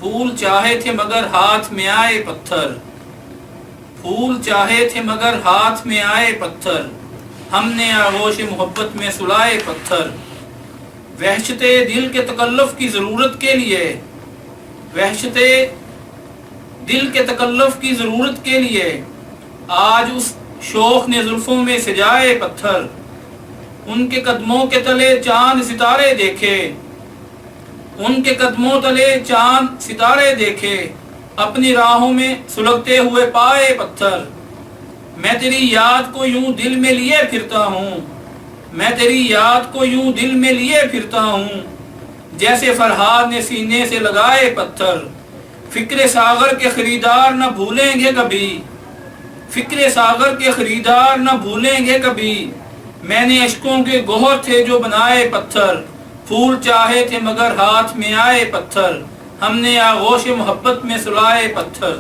پھول چاہے تھے مگر ہاتھ میں آئے پتھر، پھول چاہے تھے مگر ہاتھ میں آئے پتھر، ہم نے آغوش محبت میں سلائے پتھر۔ وحشت دل کے تکلف کی ضرورت کے لیے، وحشت دل کے تکلف کی ضرورت کے لیے آج اس شوخ نے زلفوں میں سجائے پتھر۔ ان کے قدموں کے تلے چاند ستارے دیکھے، ان کے قدموں تلے چاند ستارے دیکھے، اپنی راہوں میں سلگتے ہوئے پائے پتھر۔ میں تیری یاد کو یوں دل میں لیے پھرتا ہوں، میں تیری یاد کو یوں دل میں لیے پھرتا ہوں، جیسے فرہاد نے سینے سے لگائے پتھر۔ فکر ساغر کے خریدار نہ بھولیں گے کبھی، فکر ساغر کے خریدار نہ بھولیں گے کبھی، میں نے عشقوں کے گوہر تھے جو بنائے پتھر۔ پھول چاہے تھے مگر ہاتھ میں آئے پتھر، ہم نے آغوش محبت میں سلائے پتھر۔